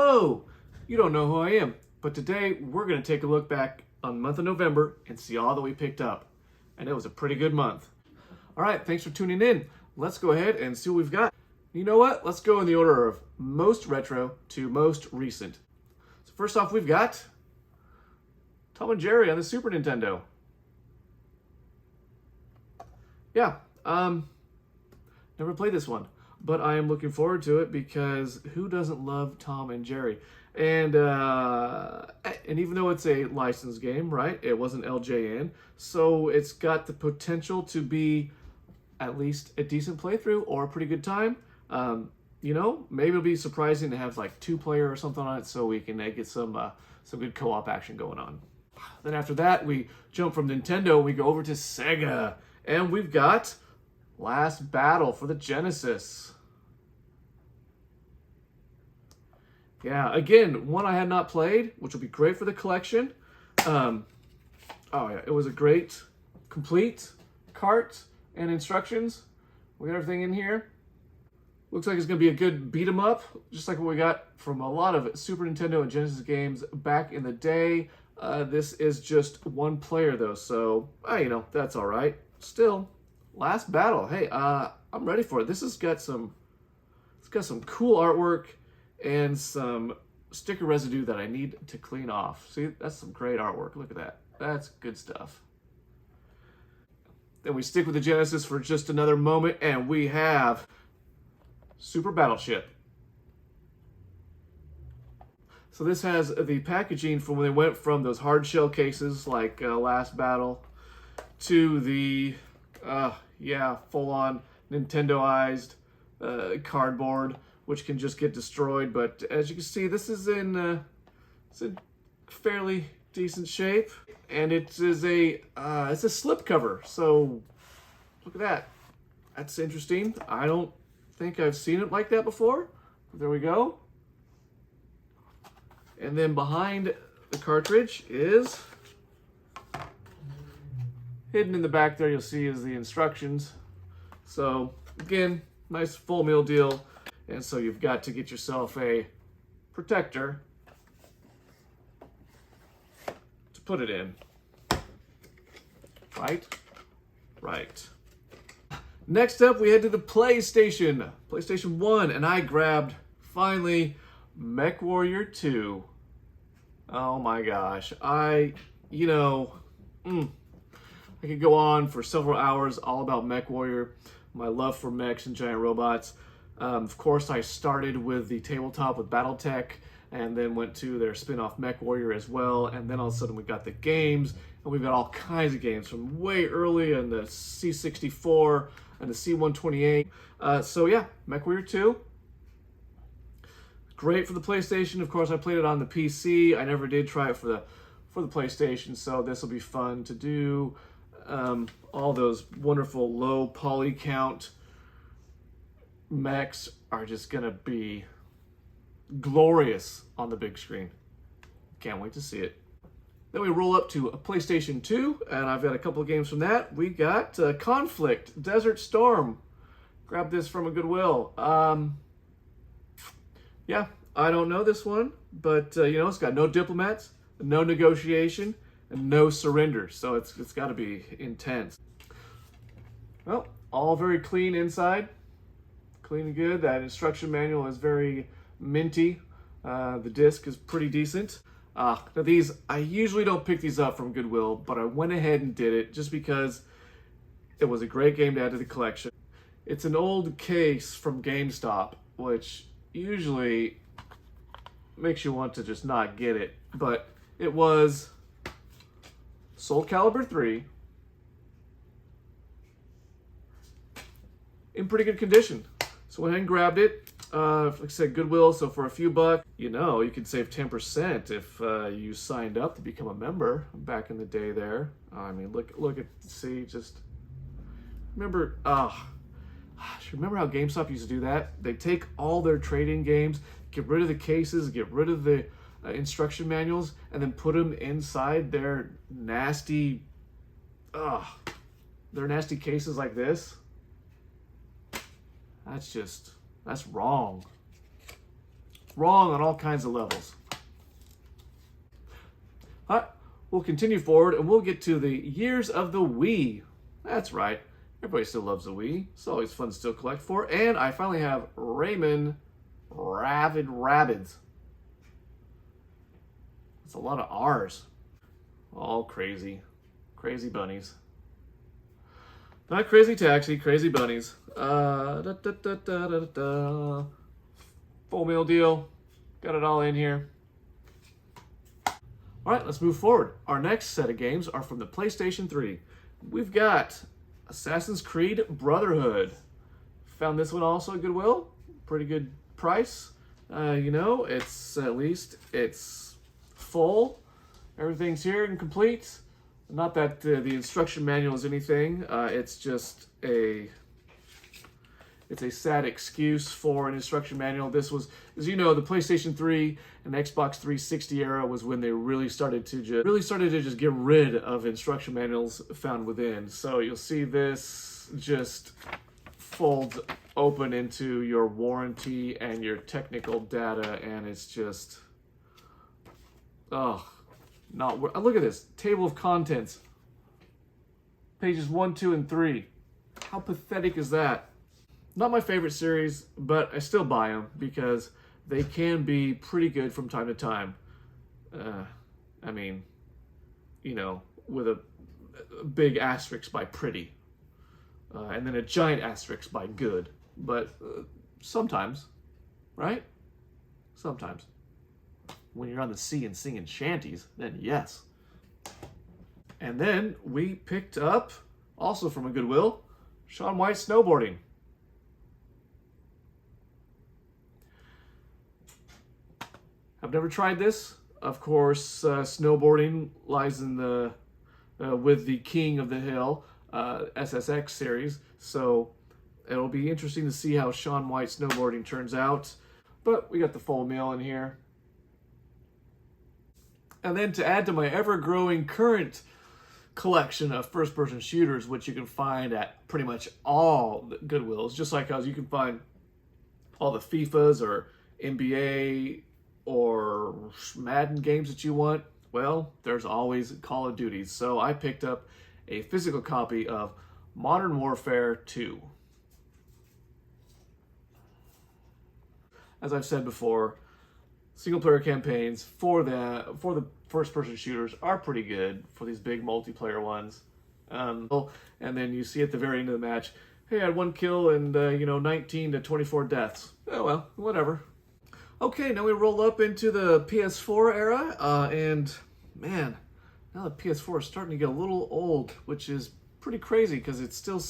Hello! You don't know who I am, but today we're going to take a look back on the month of November and see all that we picked up. And it was a pretty good month. Alright, thanks for tuning in. Let's go ahead and see what we've got. You know what? Let's go in the order of most retro to most recent. So first off, we've got Tom and Jerry on the Super Nintendo. Yeah, never played this one, but I am looking forward to it because who doesn't love Tom and Jerry? And even though it's a licensed game, right? It wasn't LJN, so it's got the potential to be at least a decent playthrough or a pretty good time. You know, maybe it'll be surprising to have like 2-player or something on it, so we can get some good co-op action going on. Then after that, we jump from Nintendo and we go over to Sega, and we've got Last Battle for the Genesis. Yeah, again, one I had not played, which will be great for the collection. Oh yeah, it was a great, complete cart and instructions. We got everything in here. Looks like it's going to be a good beat 'em up, just like what we got from a lot of Super Nintendo and Genesis games back in the day. This is just one player though, so you know, that's all right. Still, Last Battle. Hey, I'm ready for it. This has got some, it's got some cool artwork and some sticker residue that I need to clean off. See, that's some great artwork. Look at that. That's good stuff. Then we stick with the Genesis for just another moment, and we have Super Battleship. So this has the packaging from when they went from those hard shell cases like Last Battle to the full-on Nintendoized cardboard, which can just get destroyed. But as you can see, this is in fairly decent shape, and it is a it's a slip cover. So look at that. That's interesting. I don't think I've seen it like that before. There we go. And then behind the cartridge is, hidden in the back there, you'll see is the instructions. So again, nice full meal deal. And so you've got to get yourself a protector to put it in. Right. Next up, we head to the PlayStation 1, and I grabbed, finally, MechWarrior 2. Oh my gosh. I could go on for several hours all about MechWarrior, my love for mechs and giant robots. Of course, I started with the tabletop with BattleTech, and then went to their spin-off MechWarrior as well, and then all of a sudden we got the games, and we've got all kinds of games from way early in the C64 and the C128. So yeah, MechWarrior 2. Great for the PlayStation. Of course, I played it on the PC. I never did try it for the PlayStation, so this will be fun to do. All those wonderful low poly count mechs are just gonna be glorious on the big screen. Can't wait to see it. Then we roll up to a PlayStation 2, and I've got a couple of games from that. We got Conflict, Desert Storm. Grabbed this from a Goodwill. Yeah, I don't know this one, but it's got no diplomats, no negotiation, and no surrender. So it's got to be intense. Well, all very clean inside, clean and good. That instruction manual is very minty. The disc is pretty decent. Now these, I usually don't pick these up from Goodwill, but I went ahead and did it just because it was a great game to add to the collection. It's an old case from GameStop, which usually makes you want to just not get it, but it was Soul Calibur 3 in pretty good condition. So I went ahead and grabbed it. Like I said, Goodwill, so for a few bucks, you could save 10% if you signed up to become a member back in the day there. I mean, look at, see, just remember, remember how GameStop used to do that? They take all their trade-in games, get rid of the cases, get rid of the instruction manuals, and then put them inside their nasty cases like this. That's wrong. wrong on all kinds of levels. All right, we'll continue forward and we'll get to the years of the Wii. That's right. Everybody still loves the Wii. It's always fun to still collect for. And I finally have Rayman Rabid Rabbids. It's a lot of R's. All crazy. Crazy bunnies. Not Crazy Taxi, Crazy Bunnies. Full meal deal. Got it all in here. All right, let's move forward. Our next set of games are from the PlayStation 3. We've got Assassin's Creed Brotherhood. Found this one also at Goodwill. Pretty good price. You know, it's full. Everything's here and complete. Not that the instruction manual is anything. It's just it's a sad excuse for an instruction manual. This was, as you know, the PlayStation 3 and Xbox 360 era was when they really started to just get rid of instruction manuals found within. So you'll see this just folds open into your warranty and your technical data, and it's just, look at this table of contents, pages 1, 2, and 3. How pathetic is that? Not my favorite series, but I still buy them because they can be pretty good from time to time. I mean, you know, with a big asterisk by pretty, and then a giant asterisk by good. But sometimes, right? Sometimes. When you're on the sea and singing shanties, then yes. And then we picked up, also from a Goodwill, Shaun White Snowboarding. I've never tried this. Of course, snowboarding lies in the with the king of the hill, SSX series. So it'll be interesting to see how Shaun White Snowboarding turns out. But we got the full meal in here. And then to add to my ever-growing current collection of first-person shooters, which you can find at pretty much all the Goodwills, just like how you can find all the FIFAs or NBA or Madden games that you want, well, there's always Call of Duty. So I picked up a physical copy of Modern Warfare 2. As I've said before, single-player campaigns for the first-person shooters are pretty good for these big multiplayer ones. And then you see at the very end of the match, hey, I had 1 kill and 19 to 24 deaths. Oh well, whatever. Okay, now we roll up into the PS4 era, and man, now the PS4 is starting to get a little old, which is pretty crazy because it's still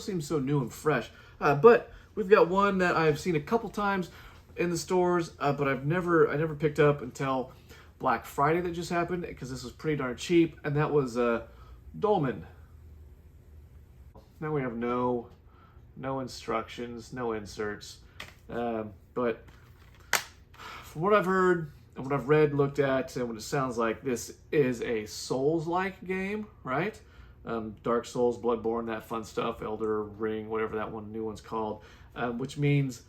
seems so new and fresh. But we've got one that I've seen a couple times in the stores, but I never picked up until Black Friday that just happened because this was pretty darn cheap, and that was Dolmen. Now we have no instructions, no inserts, but from what I've heard and what I've read, looked at, and what it sounds like, this is a Souls-like game, right? Dark Souls, Bloodborne, that fun stuff, Elder Ring, whatever that new one's called, which means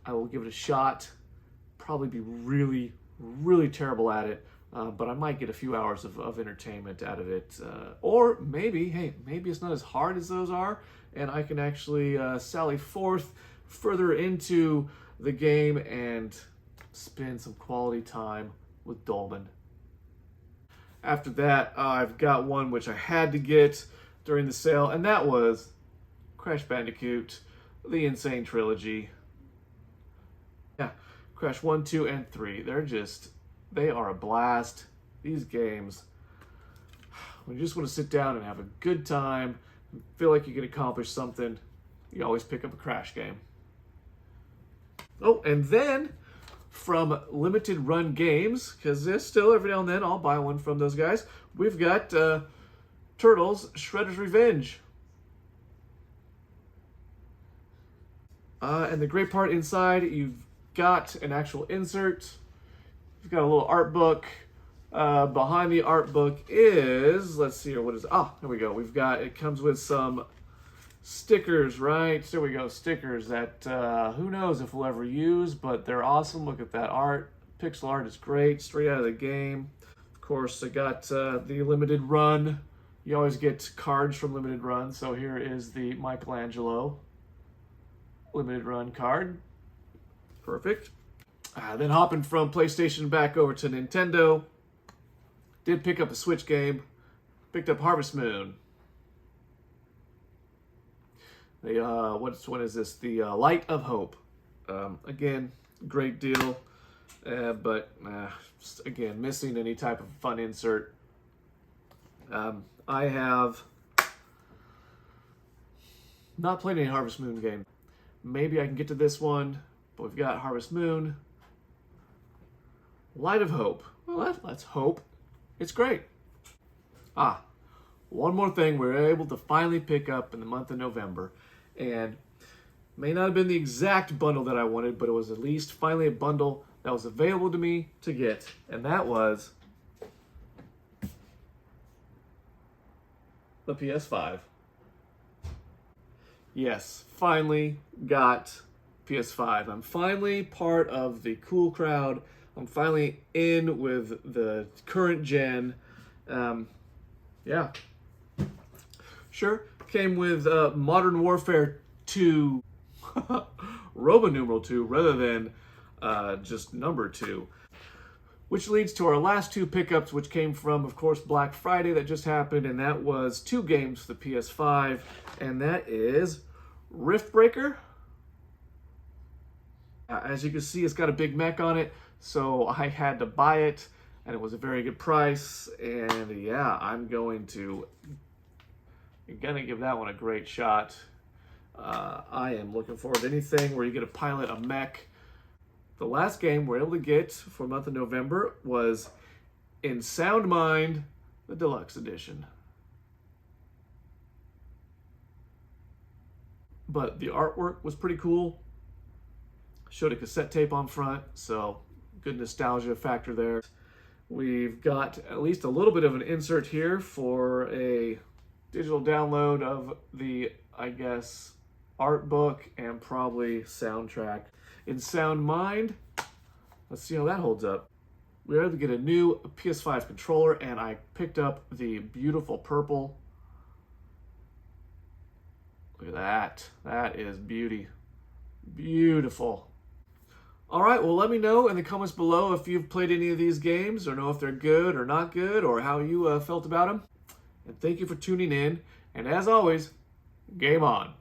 I will give it a shot. Probably be really, really terrible at it, but I might get a few hours of entertainment out of it. Or maybe it's not as hard as those are, and I can actually sally forth further into the game and spend some quality time with Dolmen. After that, I've got one which I had to get during the sale, and that was Crash Bandicoot, the Insane Trilogy. Yeah, Crash 1, 2, and 3. They are a blast. These games, when you just want to sit down and have a good time, and feel like you can accomplish something, you always pick up a Crash game. Oh, and then from Limited Run Games, because there's still every now and then I'll buy one from those guys, we've got Turtles Shredder's Revenge. And the great part inside, you've got an actual insert. You've got a little art book. Behind the art book is, let's see here, what is it? Ah, there we go. It comes with some Stickers, right? There we go, stickers that who knows if we'll ever use, but they're awesome. Look at that art. Pixel art is great, straight out of the game. Of course, I got the limited run. You always get cards from limited run, so here is the Michelangelo limited run card. Perfect. Then hopping from PlayStation back over to Nintendo. Did pick up a Switch game. Picked up Harvest Moon. Which one is this? The Light of Hope. Again, great deal, but again, missing any type of fun insert. I have not played any Harvest Moon game. Maybe I can get to this one, but we've got Harvest Moon. Light of Hope. Well, let's hope it's great. One more thing we were able to finally pick up in the month of November, and may not have been the exact bundle that I wanted, but it was at least finally a bundle that was available to me to get, and that was the PS5. Yes, finally got PS5. I'm finally part of the cool crowd. I'm finally in with the current gen. Yeah. Sure, came with Modern Warfare 2, Roman numeral 2, rather than just number 2. Which leads to our last two pickups, which came from, of course, Black Friday that just happened, and that was 2 games for the PS5, and that is Riftbreaker. As you can see, it's got a big mech on it, so I had to buy it, and it was a very good price, and yeah, I'm gonna give that one a great shot. I am looking forward to anything where you get to pilot a mech. The last game we're able to get for the month of November was In Sound Mind, the Deluxe Edition. But the artwork was pretty cool. Showed a cassette tape on front, so good nostalgia factor there. We've got at least a little bit of an insert here for a digital download of the, I guess, art book and probably soundtrack. In Sound Mind, let's see how that holds up. We were able to get a new PS5 controller, and I picked up the beautiful purple. Look at that. That is beauty. Beautiful. All right, well, let me know in the comments below if you've played any of these games, or know if they're good or not good, or how you felt about them. And thank you for tuning in. And as always, game on.